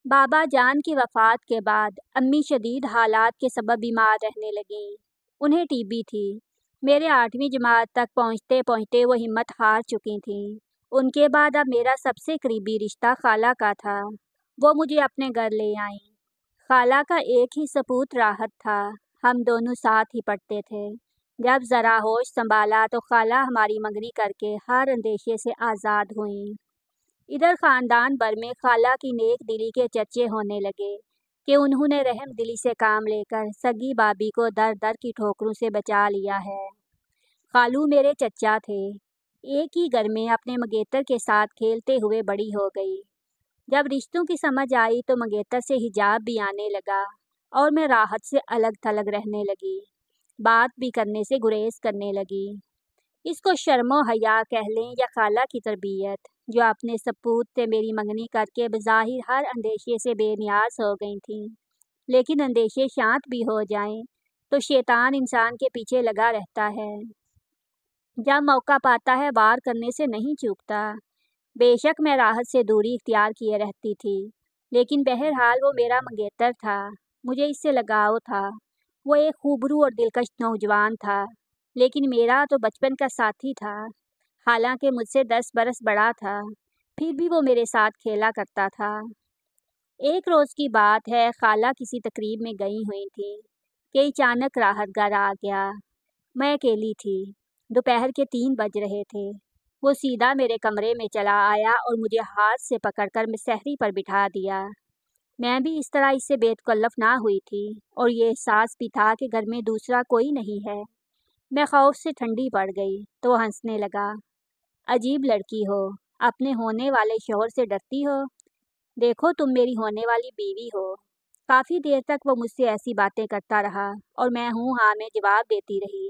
بابا جان کی وفات کے بعد امی شدید حالات کے سبب بیمار رہنے لگیں۔ انہیں ٹی بی تھی۔ میرے 8ویں جماعت تک پہنچتے پہنچتے وہ ہمت ہار چکی تھیں۔ ان کے بعد اب میرا سب سے قریبی رشتہ خالہ کا تھا۔ وہ مجھے اپنے گھر لے آئیں۔ خالہ کا ایک ہی سپوت راحت تھا۔ ہم دونوں ساتھ ہی پڑھتے تھے۔ جب ذرا ہوش سنبھالا تو خالہ ہماری منگنی کر کے ہر اندیشے سے آزاد ہوئیں۔ ادھر خاندان بھر میں خالہ کی نیک دلی کے چرچے ہونے لگے کہ انہوں نے رحم دلی سے کام لے کر سگی بابی کو در در کی ٹھوکروں سے بچا لیا ہے۔ خالو میرے چچا تھے۔ ایک ہی گھر میں اپنے منگیتر کے ساتھ کھیلتے ہوئے بڑی ہو گئی۔ جب رشتوں کی سمجھ آئی تو منگیتر سے حجاب بھی آنے لگا اور میں راحت سے الگ تھلگ رہنے لگی۔ بات بھی کرنے سے گریز کرنے لگی۔ اس کو شرم و حیا کہہ لیں یا خالہ کی تربیت، جو اپنے سپوت سے میری منگنی کر کے بظاہر ہر اندیشے سے بے نیاز ہو گئی تھیں، لیکن اندیشے شانت بھی ہو جائیں تو شیطان انسان کے پیچھے لگا رہتا ہے۔ جب موقع پاتا ہے وار کرنے سے نہیں چوکتا۔ بے شک میں راحت سے دوری اختیار کیے رہتی تھی، لیکن بہرحال وہ میرا منگیتر تھا۔ مجھے اس سے لگاؤ تھا۔ وہ ایک خوبرو اور دلکش نوجوان تھا، لیکن میرا تو بچپن کا ساتھی تھا۔ حالانکہ مجھ سے 10 برس بڑا تھا، پھر بھی وہ میرے ساتھ کھیلا کرتا تھا۔ ایک روز کی بات ہے، خالہ کسی تقریب میں گئی ہوئی تھی کہ اچانک راحت گھر آ گیا۔ میں اکیلی تھی۔ دوپہر کے 3 بج رہے تھے۔ وہ سیدھا میرے کمرے میں چلا آیا اور مجھے ہاتھ سے پکڑ کر سحری پر بٹھا دیا۔ میں بھی اس طرح اس سے بے تکلف نہ ہوئی تھی اور یہ احساس بھی تھا کہ گھر میں دوسرا کوئی نہیں ہے۔ میں خوف سے ٹھنڈی پڑ گئی تو وہ ہنسنے لگا۔ عجیب لڑکی ہو، اپنے ہونے والے شوہر سے ڈرتی ہو؟ دیکھو تم میری ہونے والی بیوی ہو۔ کافی دیر تک وہ مجھ سے ایسی باتیں کرتا رہا اور میں ہوں ہاں میں جواب دیتی رہی۔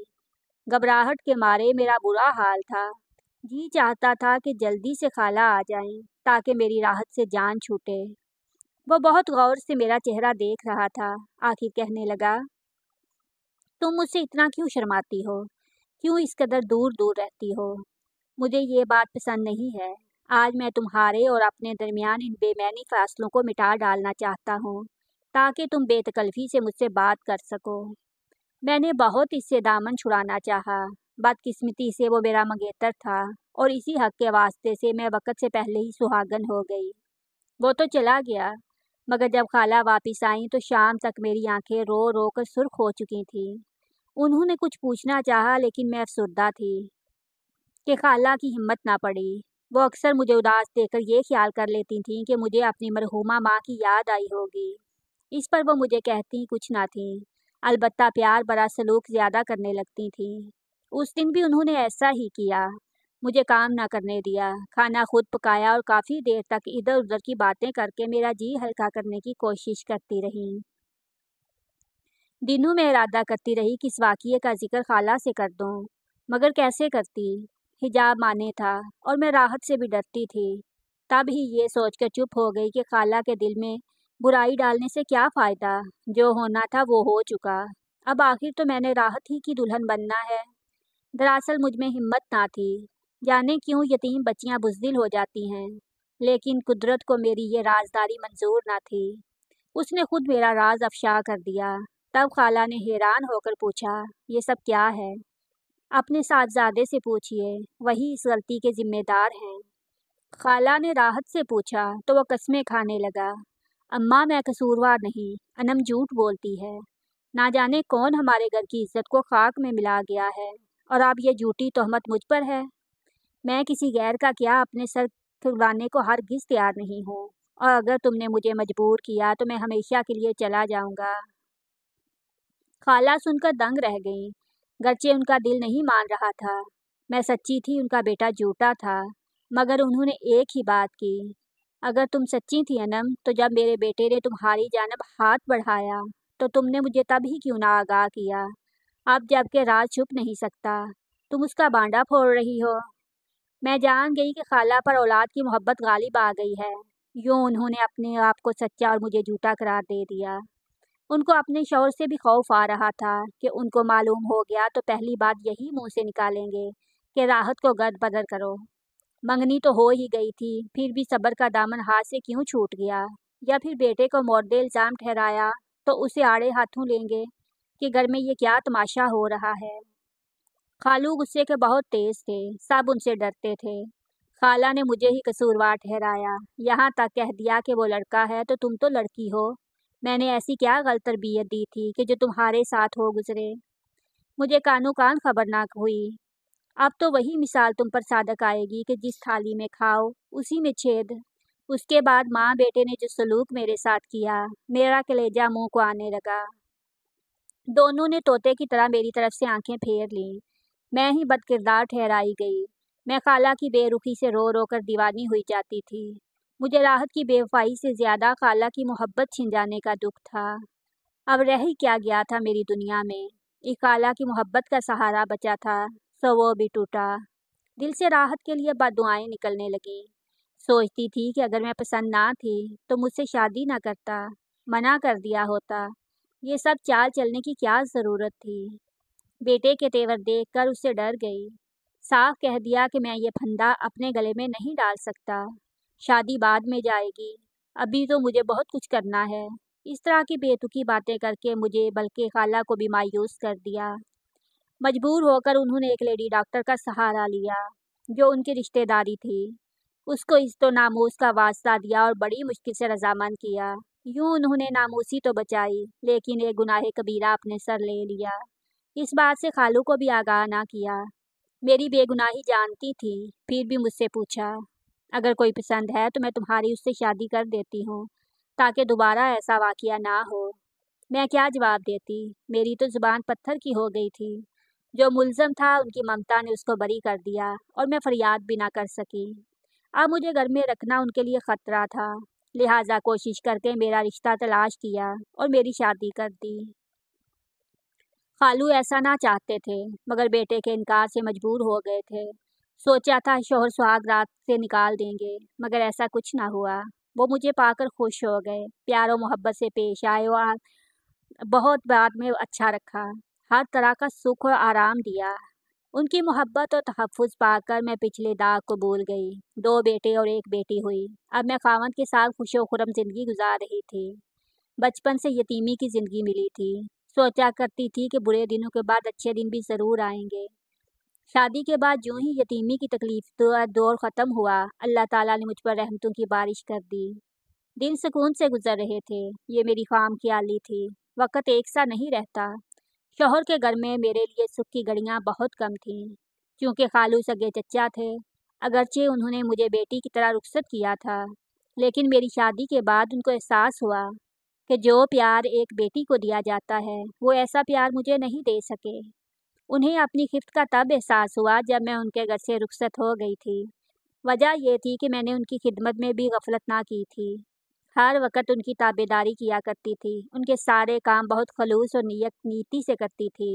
گھبراہٹ کے مارے میرا برا حال تھا۔ جی چاہتا تھا کہ جلدی سے خالہ آ جائیں تاکہ میری راحت سے جان چھوٹے۔ وہ بہت غور سے میرا چہرہ دیکھ رہا تھا۔ آخر کہنے لگا، تم مجھ سے اتنا کیوں شرماتی ہو؟ کیوں اس قدر دور دور رہتی ہو؟ مجھے یہ بات پسند نہیں ہے۔ آج میں تمہارے اور اپنے درمیان ان بے معنی فاصلوں کو مٹا ڈالنا چاہتا ہوں تاکہ تم بے تکلفی سے مجھ سے بات کر سکو۔ میں نے بہت اس سے دامن چھڑانا چاہا۔ بدقسمتی سے وہ میرا منگیتر تھا اور اسی حق کے واسطے سے میں وقت سے پہلے ہی سہاگن ہو گئی۔ وہ تو چلا گیا، مگر جب خالہ واپس آئیں تو شام تک میری آنکھیں رو رو کر سرخ ہو چکی تھیں۔ انہوں نے کچھ پوچھنا چاہا لیکن میں افسردہ تھی کہ خالہ کی ہمت نہ پڑی۔ وہ اکثر مجھے اداس دیکھ کر یہ خیال کر لیتی تھیں کہ مجھے اپنی مرحومہ ماں کی یاد آئی ہوگی۔ اس پر وہ مجھے کہتی کچھ نہ تھیں، البتہ پیار برا سلوک زیادہ کرنے لگتی تھیں۔ اس دن بھی انہوں نے ایسا ہی کیا۔ مجھے کام نہ کرنے دیا، کھانا خود پکایا اور کافی دیر تک ادھر ادھر کی باتیں کر کے میرا جی ہلکا کرنے کی کوشش کرتی رہی۔ دنوں میں ارادہ کرتی رہی کہ اس واقعے کا ذکر خالہ سے کر دوں، مگر کیسے کرتی؟ حجاب مانے تھا اور میں راحت سے بھی ڈرتی تھی۔ تب ہی یہ سوچ کر چپ ہو گئی کہ خالہ کے دل میں برائی ڈالنے سے کیا فائدہ؟ جو ہونا تھا وہ ہو چکا۔ اب آخر تو میں نے راحت ہی کی دلہن بننا ہے۔ دراصل مجھ میں ہمت نہ تھی۔ جانے کیوں یتیم بچیاں بزدل ہو جاتی ہیں، لیکن قدرت کو میری یہ رازداری منظور نہ تھی۔ اس نے خود میرا راز افشا کر دیا۔ تب خالہ نے حیران ہو کر پوچھا، یہ سب کیا ہے؟ اپنے صاحبزادے سے پوچھئے، وہی اس غلطی کے ذمہ دار ہیں۔ خالہ نے راحت سے پوچھا تو وہ قسمیں کھانے لگا۔ اماں میں قصوروار نہیں، انم جھوٹ بولتی ہے۔ نہ جانے کون ہمارے گھر کی عزت کو خاک میں ملا گیا ہے اور اب یہ جھوٹی تہمت مجھ پر ہے۔ میں کسی غیر کا کیا اپنے سر کھلوانے کو ہرگز تیار نہیں ہوں، اور اگر تم نے مجھے مجبور کیا تو میں ہمیشہ کے لیے چلا جاؤں گا۔ خالہ سن کر دنگ رہ گئیں، گرچہ ان کا دل نہیں مان رہا تھا۔ میں سچی تھی، ان کا بیٹا جھوٹا تھا، مگر انہوں نے ایک ہی بات کی، اگر تم سچی تھی انم تو جب میرے بیٹے نے تمہاری جانب ہاتھ بڑھایا تو تم نے مجھے تب ہی کیوں نہ آگاہ کیا؟ اب جب کہ راز چھپ نہیں سکتا، تم اس کا بانڈا پھوڑ رہی ہو۔ میں جان گئی کہ خالہ پر اولاد کی محبت غالب آ گئی ہے۔ یوں انہوں نے اپنے آپ کو سچا اور مجھے جھوٹا قرار دے دیا۔ ان کو اپنے شوہر سے بھی خوف آ رہا تھا کہ ان کو معلوم ہو گیا تو پہلی بات یہی منہ سے نکالیں گے کہ راحت کو گد بدر کرو۔ منگنی تو ہو ہی گئی تھی، پھر بھی صبر کا دامن ہاتھ سے کیوں چھوٹ گیا؟ या फिर बेटे को मोर्दे इल्ज़ाम ठहराया तो उसे आड़े हाथों लेंगे कि घर में ये क्या तमाशा हो रहा है। खालू गुस्से के बहुत तेज थे, सब उनसे डरते थे। खाला ने मुझे ही कसूरवार ठहराया, यहाँ तक कह दिया कि वो लड़का है तो तुम तो लड़की हो। मैंने ऐसी क्या गलत तरबियत दी थी कि जो तुम्हारे साथ हो गुजरे। मुझे कानो कान खबरनाक हुई। अब तो वही मिसाल तुम पर सादक आएगी कि जिस थाली में खाओ उसी में छेद। उसके बाद माँ बेटे ने जो सलूक मेरे साथ किया, मेरा कलेजा मुंह को आने लगा। दोनों ने तोते की तरह मेरी तरफ से आंखें फेर लीं। मैं ही बदकिरदार ठहराई गई। मैं खाला की बेरुखी से रो रो कर दीवानी हुई जाती थी। मुझे राहत की बेवफाई से ज़्यादा खाला की मोहब्बत छिन जाने का दुख था। अब रह ही क्या गया था मेरी दुनिया में। एक खाला की मोहब्बत का सहारा बचा था, सो वो भी टूटा। दिल से राहत के लिए बददुआएं निकलने लगीं। सोचती थी कि अगर मैं पसंद ना थी तो मुझसे शादी ना करता, मना कर दिया होता। ये सब चाल चलने की क्या ज़रूरत थी। बेटे के तेवर देखकर उससे डर गई। साफ कह दिया कि मैं ये फंदा अपने गले में नहीं डाल सकता। शादी बाद में जाएगी, अभी तो मुझे बहुत कुछ करना है। इस तरह की बेतुकी बातें करके मुझे बल्कि खाला को भी मायूस कर दिया। मजबूर होकर उन्होंने एक लेडी डॉक्टर का सहारा लिया जो उनकी रिश्तेदारी थी। उसको इज्जत नामूस का वास्ता दिया और बड़ी मुश्किल से रजामंद किया। यूं उन्होंने नामूसी तो बचाई, लेकिन एक गुनाह कबीरा अपने सर ले लिया। इस बात से खालू को भी आगाह ना किया। मेरी बेगुनाही जानती थी, फिर भी मुझसे पूछा, अगर कोई पसंद है तो मैं तुम्हारी उससे शादी कर देती हूँ, ताकि दोबारा ऐसा वाकया ना हो। मैं क्या जवाब देती। मेरी तो जुबान पत्थर की हो गई थी। जो मुल्ज़म था उनकी ममता ने उसको बरी कर दिया और मैं फरियाद भी ना कर सकी। अब मुझे घर में रखना उनके लिए ख़तरा था, लिहाजा कोशिश करके मेरा रिश्ता तलाश किया और मेरी शादी कर दी। खालू ऐसा ना चाहते थे, मगर बेटे के इनकार से मजबूर हो गए थे। सोचा था शौहर सुहाग रात से निकाल देंगे, मगर ऐसा कुछ ना हुआ। वो मुझे पाकर खुश हो गए, प्यार और मोहब्बत से पेश आए और बहुत बाद में अच्छा रखा। हर तरह का सुख और आराम दिया। उनकी मोहब्बत और तहफ़्फ़ुज़ पाकर मैं पिछले दाग को भूल गई। 2 बेटे और 1 बेटी हुई। अब मैं ख़ावंद के साथ खुशो-खुर्रम ज़िंदगी गुजार रही थी। बचपन से यतीमी की ज़िंदगी मिली थी। सोचा करती थी कि बुरे दिनों के बाद अच्छे दिन भी ज़रूर आएंगे। शादी के बाद यूं ही यतीमी की तकलीफ दौर ख़त्म हुआ, अल्लाह ताला ने मुझ पर रहमतों की बारिश कर दी। दिन सुकून से गुजर रहे थे। ये मेरी ख्वाम ख्याली थी। वक़्त एक सा नहीं रहता। शौहर के घर में मेरे लिए सुख की घड़ियाँ बहुत कम थीं, क्योंकि खालू सगे चचा थे। अगरचे उन्होंने मुझे बेटी की तरह रुखसत किया था, लेकिन मेरी शादी के बाद उनको एहसास हुआ कि जो प्यार एक बेटी को दिया जाता है, वो ऐसा प्यार मुझे नहीं दे सके। उन्हें अपनी खिफ़्त का तब एहसास हुआ जब मैं उनके घर से रुखसत हो गई थी। वजह ये थी कि मैंने उनकी खिदमत में भी गफलत ना की थी। हर वक़्त उनकी ताबेदारी किया करती थी। उनके सारे काम बहुत खलूस और नीति से करती थी।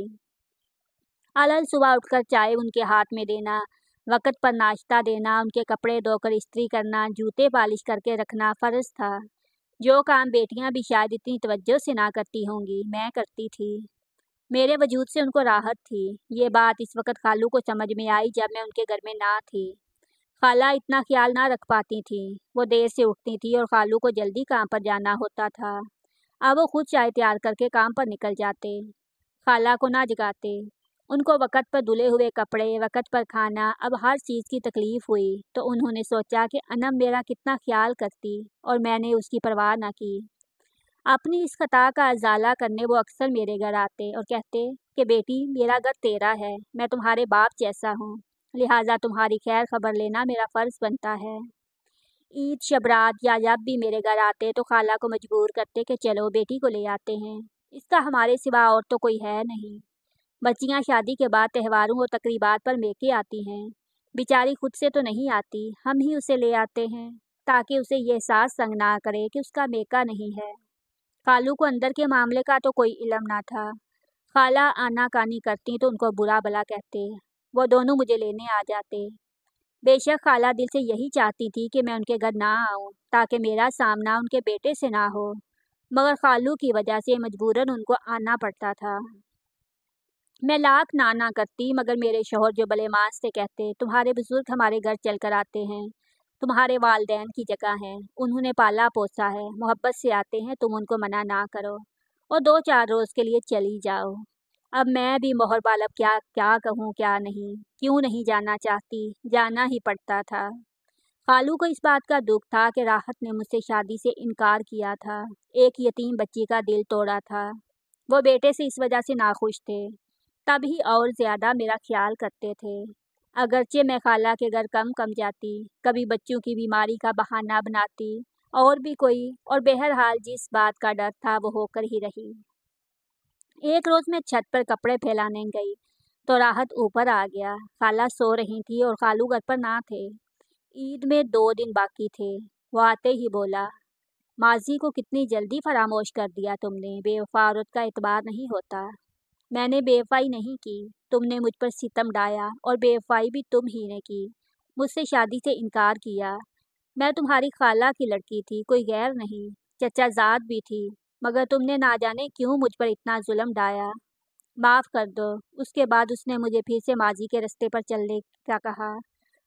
अलग सुबह उठकर चाय उनके हाथ में देना, वक़्त पर नाश्ता देना, उनके कपड़े धोकर इस्त्री करना, जूते पालिश करके रखना फ़र्ज़ था। जो काम बेटियां भी शायद इतनी तवज्जो से ना करती होंगी, मैं करती थी। मेरे वजूद से उनको राहत थी। ये बात इस वक्त खालू को समझ में आई जब मैं उनके घर में ना थी। खाला इतना ख्याल ना रख पाती थी। वो देर से उठती थी और खालू को जल्दी काम पर जाना होता था। अब वो खुद चाय तैयार करके काम पर निकल जाते, खाला को ना जगाते। उनको वक़्त पर धुले हुए कपड़े, वक़्त पर खाना, अब हर चीज़ की तकलीफ़ हुई तो उन्होंने सोचा कि अनम मेरा कितना ख्याल करती और मैंने उसकी परवाह ना की। अपनी इस खता का अज़ाला करने वो अक्सर मेरे घर आते और कहते कि बेटी, मेरा घर तेरा है, मैं तुम्हारे बाप जैसा हूँ, लिहाजा तुम्हारी खैर खबर लेना मेरा फ़र्ज़ बनता है। ईद, शब रात या जब भी मेरे घर आते तो खाला को मजबूर करते कि चलो बेटी को ले आते हैं, इसका हमारे सिवा और तो कोई है नहीं। बच्चियां शादी के बाद त्योहारों और तकरीबात पर मेके आती हैं। बेचारी खुद से तो नहीं आती, हम ही उसे ले आते हैं ताकि उसे ये एहसास संग ना करे कि उसका मेका नहीं है। खालू को अंदर के मामले का तो कोई इल्म ना था। खाला आनाकानी करती तो उनको बुरा भला कहते। वो दोनों मुझे लेने आ जाते। बेशक खाला दिल से यही चाहती थी कि मैं उनके घर ना आऊं, ताकि मेरा सामना उनके बेटे से ना हो, मगर खालू की वजह से मजबूरन उनको आना पड़ता था। मैं लाख ना करती, मगर मेरे शौहर जो भले मास से कहते, तुम्हारे बुजुर्ग हमारे घर चल कर आते हैं, तुम्हारे वालिदैन की जगह हैं, उन्होंने पाला पोसा है, मोहब्बत से आते हैं, तुम उनको मना ना करो और 2-4 रोज़ के लिए चली जाओ। अब मैं भी मोहर बालब क्या क्या कहूँ क्या नहीं, क्यों नहीं जाना चाहती, जाना ही पड़ता था। खालू को इस बात का दुख था कि राहत ने मुझसे शादी से इनकार किया था, एक यतीम बच्ची का दिल तोड़ा था। वो बेटे से इस वजह से नाखुश थे, तभी और ज़्यादा मेरा ख्याल करते थे। अगरचे मैं खाला के घर कम कम जाती, कभी बच्चों की बीमारी का बहाना बनाती और भी कोई, और बहरहाल जिस बात का डर था वो होकर ही रही। एक रोज़ मैं छत पर कपड़े फैलाने गई तो राहत ऊपर आ गया। खाला सो रही थी और खालू घर पर ना थे। ईद में 2 दिन बाकी थे। वो आते ही बोला, माजी को कितनी जल्दी फरामोश कर दिया तुमने, बेवफा औरत का एतबार नहीं होता। मैंने बेवफाई नहीं की, तुमने मुझ पर सितम ढाया और बेवफाई भी तुम ही ने की, मुझसे शादी से इनकार किया। मैं तुम्हारी खाला की लड़की थी, कोई गैर नहीं, चचाजाद भी थी, मगर तुमने ना जाने क्यों मुझ पर इतना जुल्म ढाया। माफ़ कर दो। उसके बाद उसने मुझे फिर से माजी के रास्ते पर चलने का कहा,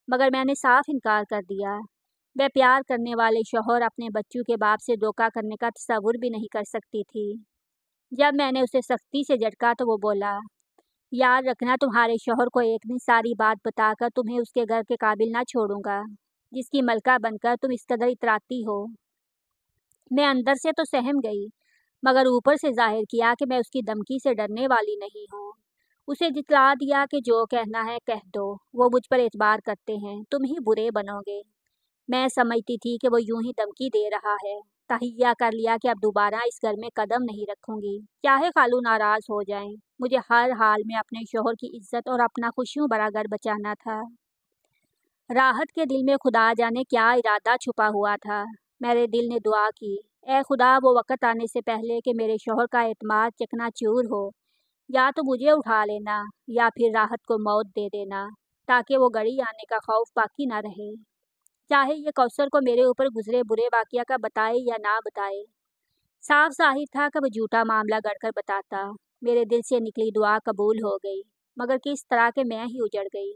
मगर मैंने साफ इनकार कर दिया। मैं प्यार करने वाले शौहर अपने बच्चों के बाप से धोखा करने का तसव्वुर भी नहीं कर सकती थी। जब मैंने उसे सख्ती से झटका तो वो बोला, याद रखना तुम्हारे शौहर को एक दिन सारी बात बताकर तुम्हें उसके घर के काबिल ना छोड़ूंगा, जिसकी मलका बनकर तुम इस कदर इतराती हो। मैं अंदर से तो सहम गई, मगर ऊपर से जाहिर किया कि मैं उसकी धमकी से डरने वाली नहीं हूँ। उसे जितला दिया कि जो कहना है कह दो, वो मुझ पर एतबार करते हैं, तुम ही बुरे बनोगे। मैं समझती थी कि वो यूं ही धमकी दे रहा है। तहैया कर लिया कि अब दोबारा इस घर में कदम नहीं रखूंगी, चाहे खालू नाराज हो जाएं। मुझे हर हाल में अपने शोहर की इज्जत और अपना खुशियों भरा घर बचाना था। राहत के दिल में खुदा जाने क्या इरादा छुपा हुआ था। मेरे दिल ने दुआ की, ए खुदा, वो वक़्त आने से पहले कि मेरे शोहर का एतमाद चकनाचूर हो, या तो मुझे उठा लेना या फिर राहत को मौत दे देना, ताकि वो घड़ी आने का खौफ बाकी ना रहे। चाहे ये कौसर को मेरे ऊपर गुजरे बुरे वाक़या का बताए या ना बताए। साफ ज़ाहिर था कि वो झूठा मामला गढ़कर बताता। मेरे दिल से निकली दुआ कबूल हो गई, मगर किस तरह के मैं ही उजड़ गई।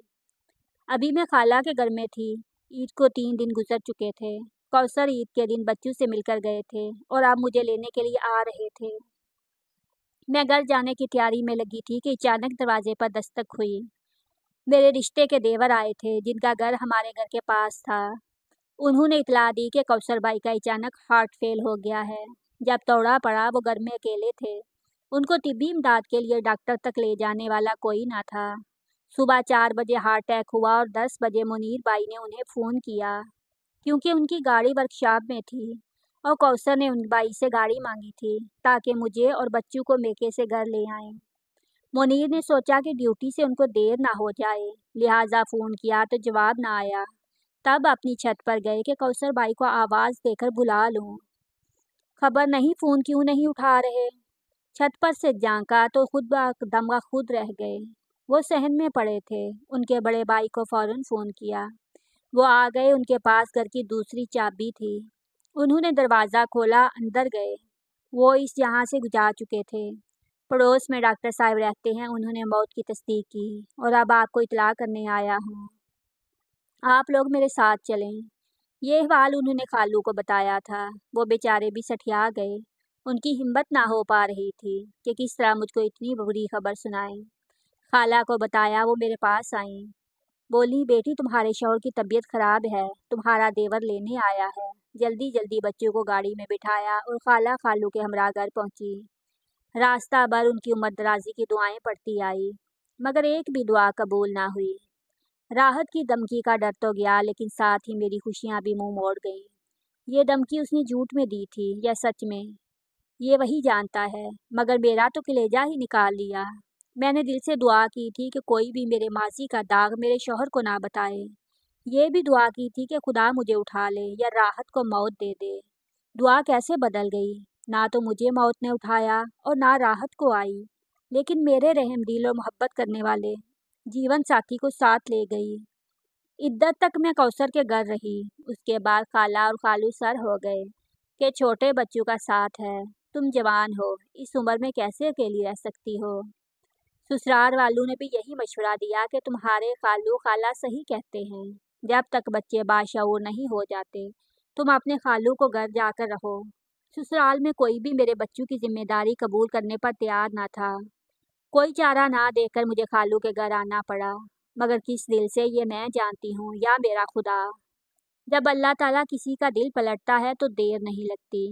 अभी मैं खाला के घर में थी। ईद को 3 दिन गुजर चुके थे। कौसर ईद के दिन बच्चों से मिलकर गए थे और अब मुझे लेने के लिए आ रहे थे। मैं घर जाने की तैयारी में लगी थी कि अचानक दरवाजे पर दस्तक हुई। मेरे रिश्ते के देवर आए थे, जिनका घर हमारे घर के पास था। उन्होंने इतला दी कि कौसर भाई का अचानक हार्ट फेल हो गया है। जब तौड़ा पड़ा वो घर में अकेले थे। उनको तिब्बी इमदाद के लिए डॉक्टर तक ले जाने वाला कोई ना था। सुबह 4 बजे हार्ट अटैक हुआ और 10 बजे मुनीर भाई ने उन्हें फ़ोन किया, क्योंकि उनकी गाड़ी वर्कशॉप में थी और कौसर ने उन भाई से गाड़ी मांगी थी ताकि मुझे और बच्चों को मेके से घर ले आएं। मुनीर ने सोचा कि ड्यूटी से उनको देर ना हो जाए, लिहाजा फ़ोन किया तो जवाब ना आया। तब अपनी छत पर गए कि कौसर भाई को आवाज़ देकर बुला लूं। खबर नहीं फ़ोन क्यों नहीं उठा रहे। छत पर से झांका तो खुद दम खुद रह गए। वो सहन में पड़े थे। उनके बड़े भाई को फ़ौरन फ़ोन किया। वो आ गए। उनके पास घर की दूसरी चाबी थी। उन्होंने दरवाज़ा खोला, अंदर गए। वो इस यहाँ से जा चुके थे। पड़ोस में डॉक्टर साहब रहते हैं, उन्होंने मौत की तस्दीक की और अब आपको इतला करने आया हूँ। आप लोग मेरे साथ चलें। ये अहवाल उन्होंने खालू को बताया था। वो बेचारे भी सठिया गए। उनकी हिम्मत ना हो पा रही थी कि किस तरह मुझको इतनी बुरी खबर सुनाएं। खाला को बताया, वो मेरे पास आईं। बोली, बेटी, तुम्हारे शौहर की तबीयत खराब है, तुम्हारा देवर लेने आया है। जल्दी जल्दी बच्चों को गाड़ी में बिठाया और खाला खालू के हमरा घर पहुंची। रास्ता भर उनकी उम्र दराजी की दुआएं पड़ती आई, मगर एक भी दुआ कबूल ना हुई। राहत की धमकी का डर तो गया, लेकिन साथ ही मेरी खुशियां भी मुंह मोड़ गईं। ये धमकी उसने झूठ में दी थी या सच में, ये वही जानता है, मगर मेरा तो कलेजा ही निकाल लिया। मैंने दिल से दुआ की थी कि कोई भी मेरे मासी का दाग मेरे शौहर को ना बताए। ये भी दुआ की थी कि खुदा मुझे उठा ले या राहत को मौत दे दे। दुआ कैसे बदल गई। ना तो मुझे मौत ने उठाया और ना राहत को आई, लेकिन मेरे रहमदिल और मोहब्बत करने वाले जीवन साथी को साथ ले गई। इद्दत तक मैं कौसर के घर रही। उसके बाद खाला और खालू सर हो गए कि छोटे बच्चों का साथ है, तुम जवान हो, इस उम्र में कैसे अकेली रह सकती हो। ससुराल वालों ने भी यही मशवरा दिया कि तुम्हारे खालू खाला सही कहते हैं, जब तक बच्चे बाशऊर नहीं हो जाते तुम अपने खालू को घर जाकर रहो। ससुराल में कोई भी मेरे बच्चों की जिम्मेदारी कबूल करने पर तैयार ना था। कोई चारा ना देकर मुझे खालू के घर आना पड़ा, मगर किस दिल से ये मैं जानती हूँ, या मेरा खुदा। जब अल्लाह ताला किसी का दिल पलटता है तो देर नहीं लगती।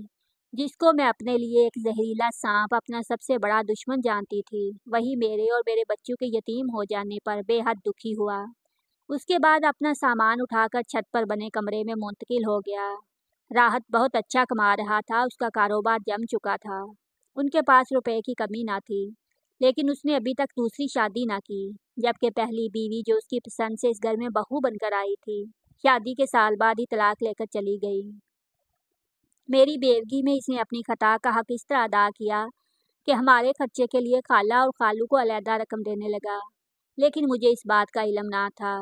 जिसको मैं अपने लिए एक जहरीला सांप, अपना सबसे बड़ा दुश्मन जानती थी, वही मेरे और मेरे बच्चों के यतीम हो जाने पर बेहद दुखी हुआ। उसके बाद अपना सामान उठाकर छत पर बने कमरे में मुंतकिल हो गया। राहत बहुत अच्छा कमा रहा था, उसका कारोबार जम चुका था, उनके पास रुपए की कमी ना थी, लेकिन उसने अभी तक दूसरी शादी ना की, जबकि पहली बीवी जो उसकी पसंद से इस घर में बहू बनकर आई थी, शादी के साल बाद ही तलाक लेकर चली गई। मेरी बेवगी में इसने अपनी खता का हक इस तरह अदा किया कि हमारे खर्चे के लिए खाला और खालू को अलहदा रकम देने लगा, लेकिन मुझे इस बात का इल्म ना था।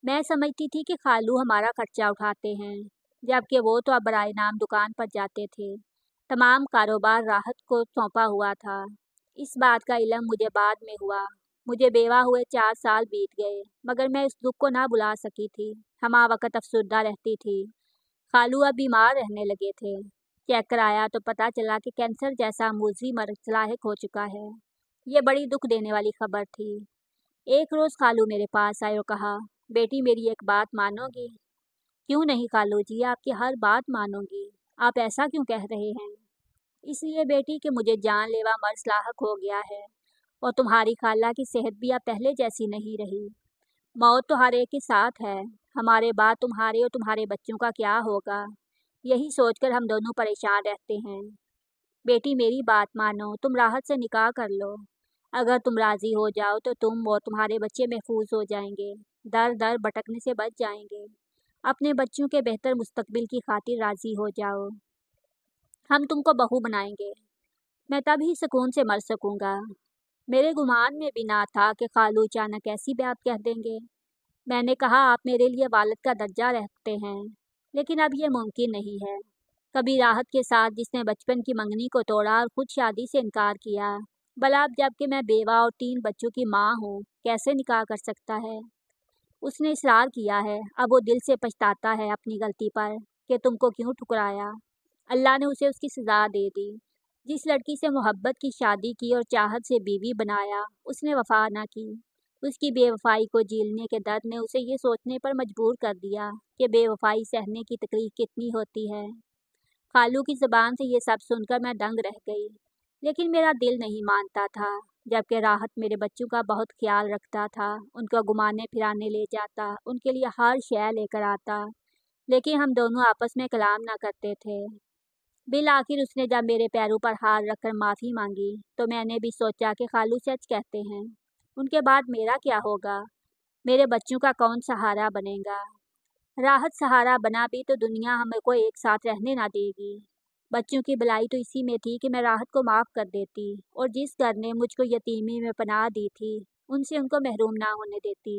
मैं समझती थी कि खालू हमारा खर्चा उठाते हैं, जबकि वो तो अब बराए नाम दुकान पर जाते थे। तमाम कारोबार राहत को सौंपा हुआ था। इस बात का इल्म मुझे बाद में हुआ। मुझे बेवा हुए 4 साल बीत गए, मगर मैं इस दुख को ना भुला सकी थी। हमा वक्त अफसुर्दा रहती थी। खालू अब बीमार रहने लगे थे। चेक कराया तो पता चला कि कैंसर जैसा मुज़री मर्ज लाहिक हो चुका है। ये बड़ी दुख देने वाली खबर थी। एक रोज़ खालू मेरे पास आए और कहा, बेटी मेरी एक बात मानोगी? क्यों नहीं खालू जी, आपकी हर बात मानूंगी। आप ऐसा क्यों कह रहे हैं? इसलिए बेटी कि मुझे जानलेवा मर्ज लाहक हो गया है, और तुम्हारी खाला की सेहत भी अब पहले जैसी नहीं रही। मौत तो हर एक के साथ है। हमारे बाद तुम्हारे और तुम्हारे बच्चों का क्या होगा, यही सोचकर हम दोनों परेशान रहते हैं। बेटी मेरी बात मानो, तुम राहत से निकाह कर लो। अगर तुम राजी हो जाओ तो तुम और तुम्हारे बच्चे महफूज हो जाएंगे, दर दर भटकने से बच जाएंगे। अपने बच्चों के बेहतर मुस्तकबिल की खातिर राजी हो जाओ। हम तुमको बहू बनाएंगे। मैं तब ही सुकून से मर सकूंगा। मेरे गुमान में भी ना था कि खालू अचानक ऐसी बात कह देंगे। मैंने कहा, आप मेरे लिए वालिद का दर्जा रखते हैं, लेकिन अब यह मुमकिन नहीं है। कभी राहत के साथ जिसने बचपन की मंगनी को तोड़ा और खुद शादी से इनकार किया, भला अब जबकि मैं बेवा और 3 बच्चों की माँ हूँ, कैसे निकाह कर सकता है? उसने इसरार किया है। अब वो दिल से पछताता है अपनी गलती पर कि तुमको क्यों ठुकराया। अल्लाह ने उसे उसकी सज़ा दे दी। जिस लड़की से मोहब्बत की शादी की और चाहत से बीवी बनाया, उसने वफा ना की। उसकी बेवफाई को झेलने के दर्द ने उसे ये सोचने पर मजबूर कर दिया कि बेवफाई सहने की तकलीफ कितनी होती है। खालू की ज़बान से ये सब सुनकर मैं दंग रह गई, लेकिन मेरा दिल नहीं मानता था। जबकि राहत मेरे बच्चों का बहुत ख्याल रखता था, उनको घुमाने फिराने ले जाता, उनके लिए हर शय लेकर आता, लेकिन हम दोनों आपस में कलाम ना करते थे। बिल आखिर उसने जब मेरे पैरों पर हाथ रखकर माफ़ी मांगी, तो मैंने भी सोचा कि खालू सच कहते हैं। उनके बाद मेरा क्या होगा? मेरे बच्चों का कौन सहारा बनेगा? राहत सहारा बना भी तो दुनिया हमें को एक साथ रहने ना देगी। बच्चों की भलाई तो इसी में थी कि मैं राहत को माफ़ कर देती, और जिस घर ने मुझको यतीमी में पनाह दी थी, उनसे उनको महरूम ना होने देती।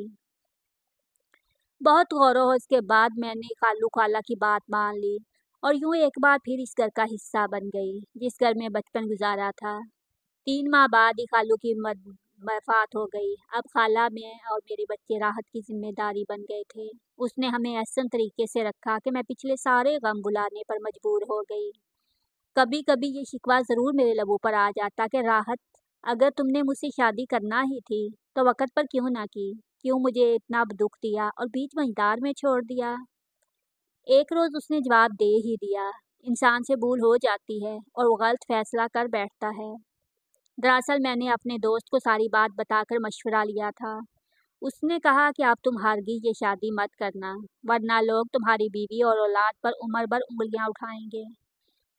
बहुत गौर के बाद मैंने खालू खाला की बात मान ली, और यूं एक बार फिर इस घर का हिस्सा बन गई, जिस घर में बचपन गुजारा था। 3 माह बाद ही खालू की वफात हो गई। अब खाला में और मेरे बच्चे राहत की जिम्मेदारी बन गए थे। उसने हमें ऐसा तरीके से रखा कि मैं पिछले सारे गम भुलाने पर मजबूर हो गई। कभी कभी ये शिकवा ज़रूर मेरे लबों पर आ जाता कि राहत, अगर तुमने मुझसे शादी करना ही थी तो वक़्त पर क्यों ना की? क्यों मुझे इतना दुख दिया और बीच मझदार में छोड़ दिया? एक रोज़ उसने जवाब दे ही दिया। इंसान से भूल हो जाती है और वो गलत फैसला कर बैठता है। दरअसल मैंने अपने दोस्त को सारी बात बताकर मशवरा लिया था। उसने कहा कि अब तुम हरगिज़ ये शादी मत करना, वरना लोग तुम्हारी बीवी और औलाद पर उम्र भर उंगलियां उठाएंगे,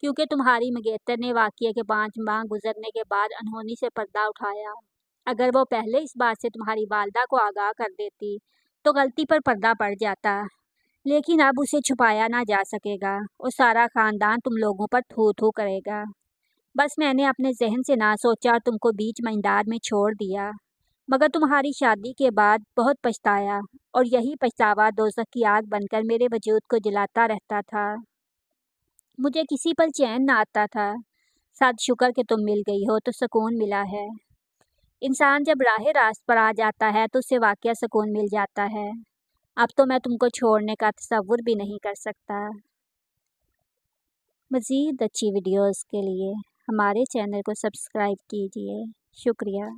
क्योंकि तुम्हारी मंगेतर ने वाक़ये के 5 माह गुजरने के बाद अनहोनी से पर्दा उठाया। अगर वो पहले इस बात से तुम्हारी वालदा को आगाह कर देती तो गलती पर पर्दा पड़ जाता, लेकिन अब उसे छुपाया ना जा सकेगा और सारा ख़ानदान तुम लोगों पर थू थू करेगा। बस मैंने अपने जहन से ना सोचा और तुमको बीच मझदार में छोड़ दिया, मगर तुम्हारी शादी के बाद बहुत पछताया, और यही पछतावा दोज़ख की आग बनकर मेरे वजूद को जलाता रहता था। मुझे किसी पर चैन ना आता था। सद शुक्र कि तुम मिल गई हो तो सुकून मिला है। इंसान जब राह रास्त पर आ जाता है तो उसे वाकया सुकून मिल जाता है। अब तो मैं तुमको छोड़ने का तसव्वुर भी नहीं कर सकता। मज़ीद अच्छी वीडियोस के लिए हमारे चैनल को सब्सक्राइब कीजिए। शुक्रिया।